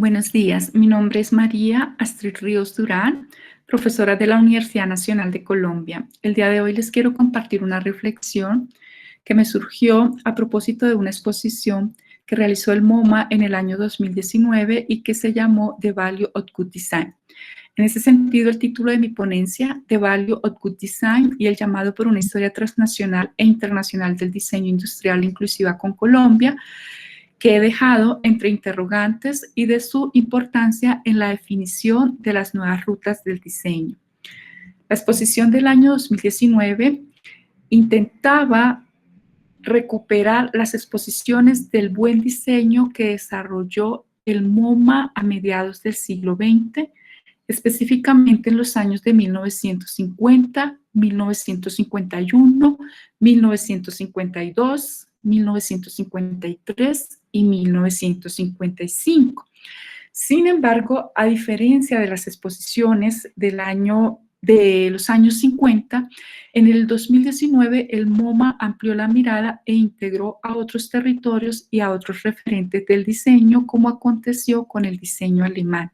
Buenos días, mi nombre es María Astrid Ríos Durán, profesora de la Universidad Nacional de Colombia. El día de hoy les quiero compartir una reflexión que me surgió a propósito de una exposición que realizó el MoMA en el año 2019 y que se llamó The Value of Good Design. En ese sentido, el título de mi ponencia, The Value of Good Design y el llamado por una historia transnacional e internacional del diseño industrial inclusiva con Colombia, que he dejado entre interrogantes y de su importancia en la definición de las nuevas rutas del diseño. La exposición del año 2019 intentaba recuperar las exposiciones del buen diseño que desarrolló el MoMA a mediados del siglo XX, específicamente en los años de 1950, 1951, 1952, 1953 y 1955. Sin embargo, a diferencia de las exposiciones de los años 50, en el 2019 el MoMA amplió la mirada e integró a otros territorios y a otros referentes del diseño, como aconteció con el diseño alemán.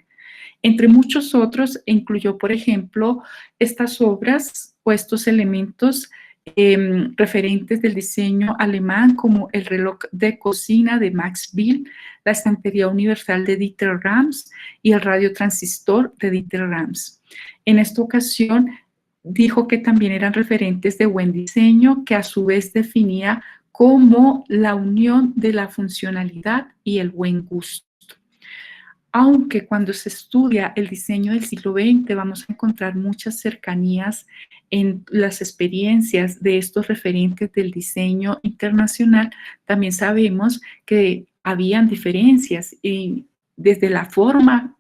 Entre muchos otros, incluyó, por ejemplo, estas obras o estos elementos referentes del diseño alemán, como el reloj de cocina de Max Bill, la estantería universal de Dieter Rams y el radiotransistor de Dieter Rams. En esta ocasión, dijo que también eran referentes de buen diseño, que a su vez definía como la unión de la funcionalidad y el buen gusto. Aunque cuando se estudia el diseño del siglo XX vamos a encontrar muchas cercanías en las experiencias de estos referentes del diseño internacional, también sabemos que habían diferencias desde la forma,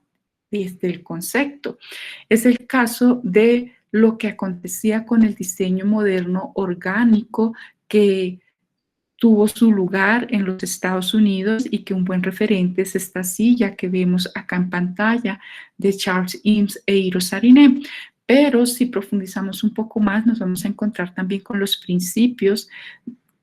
desde el concepto. Es el caso de lo que acontecía con el diseño moderno orgánico que tuvo su lugar en los Estados Unidos y que un buen referente es esta silla que vemos acá en pantalla de Charles Eames e Hiro Saarinen. Pero si profundizamos un poco más, nos vamos a encontrar también con los principios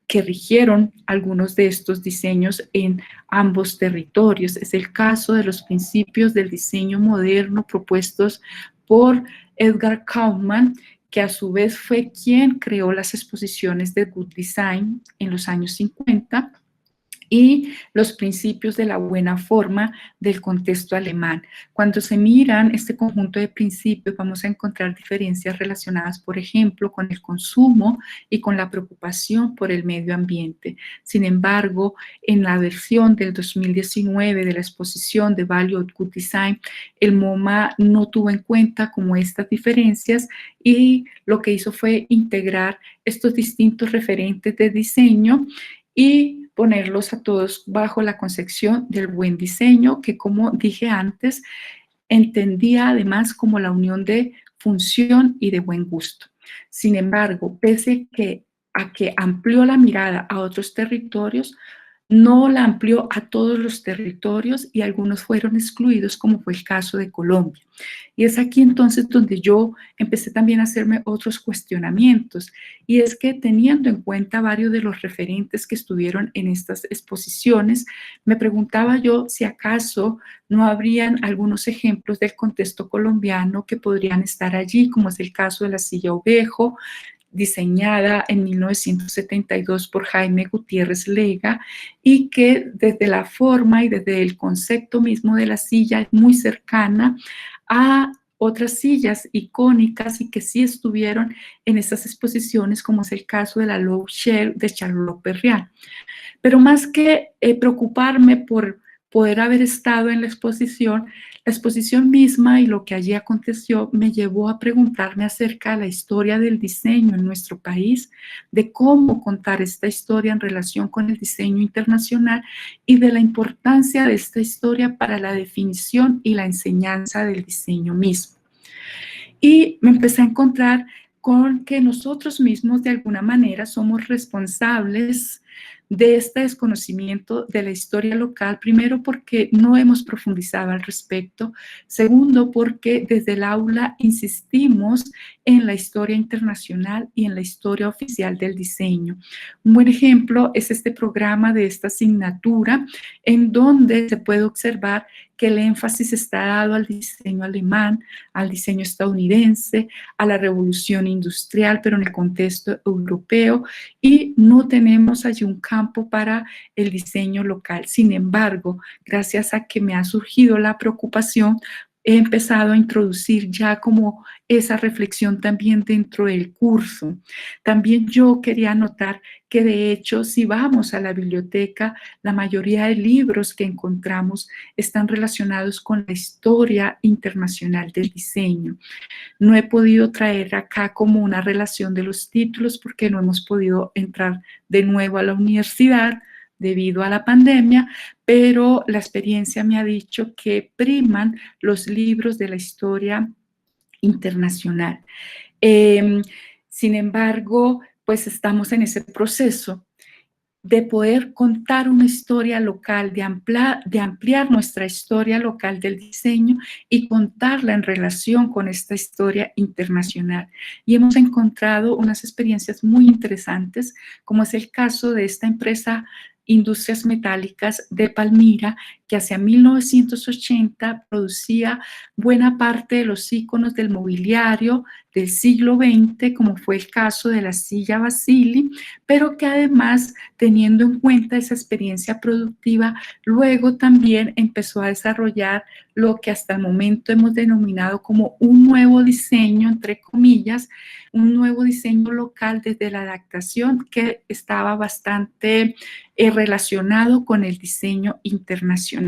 que rigieron algunos de estos diseños en ambos territorios. Es el caso de los principios del diseño moderno propuestos por Edgar Kaufman, que a su vez fue quien creó las exposiciones de Good Design en los años 50, y los principios de la buena forma del contexto alemán. Cuando se miran este conjunto de principios, vamos a encontrar diferencias relacionadas, por ejemplo, con el consumo y con la preocupación por el medio ambiente. Sin embargo, en la versión del 2019 de la exposición de Value of Good Design, el MoMA no tuvo en cuenta como estas diferencias y lo que hizo fue integrar estos distintos referentes de diseño y ponerlos a todos bajo la concepción del buen diseño, que, como dije antes, entendía además como la unión de función y de buen gusto. Sin embargo, pese a que amplió la mirada a otros territorios, no la amplió a todos los territorios y algunos fueron excluidos, como fue el caso de Colombia. Y es aquí entonces donde yo empecé también a hacerme otros cuestionamientos, y es que, teniendo en cuenta varios de los referentes que estuvieron en estas exposiciones, me preguntaba yo si acaso no habrían algunos ejemplos del contexto colombiano que podrían estar allí, como es el caso de la silla Ovejo, diseñada en 1972 por Jaime Gutiérrez Lega, y que desde la forma y desde el concepto mismo de la silla es muy cercana a otras sillas icónicas y que sí estuvieron en esas exposiciones, como es el caso de la Low Chair de Charlotte Perriand. Pero más que preocuparme por poder haber estado en la exposición misma y lo que allí aconteció me llevó a preguntarme acerca de la historia del diseño en nuestro país, de cómo contar esta historia en relación con el diseño internacional y de la importancia de esta historia para la definición y la enseñanza del diseño mismo. Y me empecé a encontrar con que nosotros mismos de alguna manera somos responsables de este desconocimiento de la historia local, primero porque no hemos profundizado al respecto, segundo porque desde el aula insistimos en la historia internacional y en la historia oficial del diseño. Un buen ejemplo es este programa de esta asignatura, en donde se puede observar que el énfasis está dado al diseño alemán, al diseño estadounidense, a la revolución industrial, pero en el contexto europeo, y no tenemos allí un campo para el diseño local. Sin embargo, gracias a que me ha surgido la preocupación, he empezado a introducir ya como esa reflexión también dentro del curso. También yo quería anotar que de hecho, si vamos a la biblioteca, la mayoría de libros que encontramos están relacionados con la historia internacional del diseño. No he podido traer acá como una relación de los títulos porque no hemos podido entrar de nuevo a la universidad debido a la pandemia, pero la experiencia me ha dicho que priman los libros de la historia internacional. Eh, Sin embargo, pues estamos en ese proceso de poder contar una historia local, de ampliar nuestra historia local del diseño y contarla en relación con esta historia internacional. Y hemos encontrado unas experiencias muy interesantes, como es el caso de esta empresa Industrias Metálicas de Palmira, que hacia 1980 producía buena parte de los íconos del mobiliario del siglo XX, como fue el caso de la silla Basili, pero que además, teniendo en cuenta esa experiencia productiva, luego también empezó a desarrollar lo que hasta el momento hemos denominado como un nuevo diseño, entre comillas, un nuevo diseño local desde la adaptación que estaba bastante relacionado con el diseño internacional.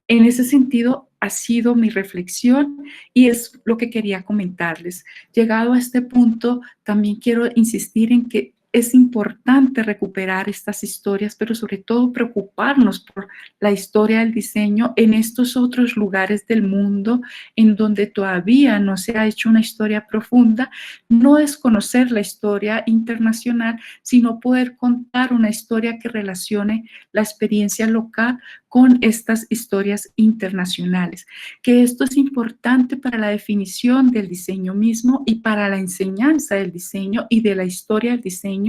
En ese sentido, ha sido mi reflexión y es lo que quería comentarles. Llegado a este punto, también quiero insistir en que es importante recuperar estas historias, pero sobre todo preocuparnos por la historia del diseño en estos otros lugares del mundo en donde todavía no se ha hecho una historia profunda, no desconocer la historia internacional, sino poder contar una historia que relacione la experiencia local con estas historias internacionales, que esto es importante para la definición del diseño mismo y para la enseñanza del diseño y de la historia del diseño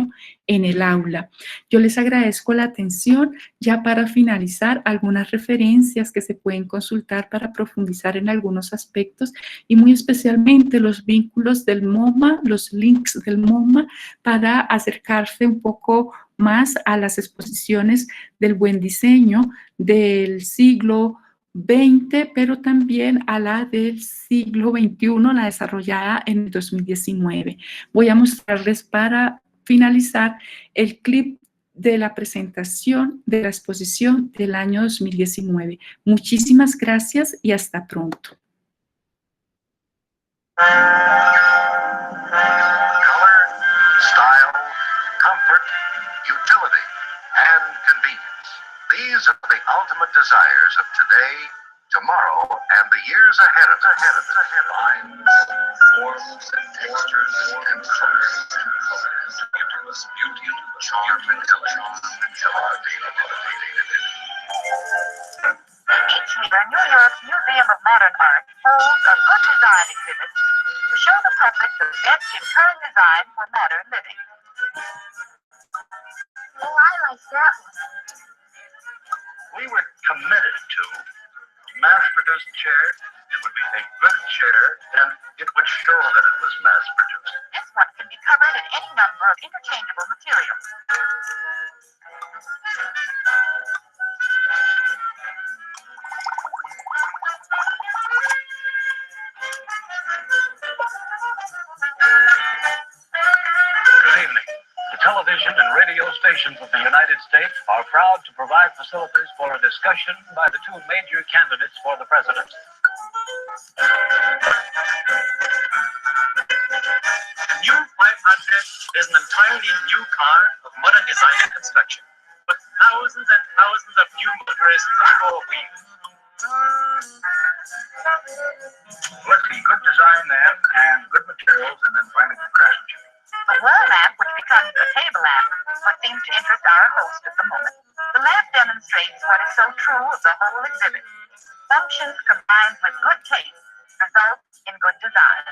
en el aula. Yo les agradezco la atención. Ya para finalizar, algunas referencias que se pueden consultar para profundizar en algunos aspectos y muy especialmente los vínculos del MoMA, los links del MoMA para acercarse un poco más a las exposiciones del buen diseño del siglo XX, pero también a la del siglo XXI, la desarrollada en 2019. Voy a mostrarles para finalizar el clip de la presentación de la exposición del año 2019. Muchísimas gracias y hasta pronto. These are the ultimate desires of today, tomorrow, and the years ahead of us. Lines, forms, and textures, and colors, to give to us beauty, charm, and elegance until our daily Each year, New York's Museum of Modern Art holds a good design exhibit to show the public the best in current design for modern living. Oh, I like that one. We were committed to mass-produced chair. It would be a good chair, and it would show that it was mass-produced. This one can be covered in any number of interchangeable materials. Good evening. The television and radio stations of the United States are proud to provide facilities for a discussion by the two major candidates for the presidency. The new 500 is an entirely new car of modern design and construction, with thousands and thousands of new motorists on four wheels. Let's see, good design then, and good materials, and then finally good craftsmanship. The wall lamp, which becomes a table lamp, what seems to interest our host at the moment. The lamp demonstrates what is so true of the whole exhibit. Functions combined with good taste result in good design.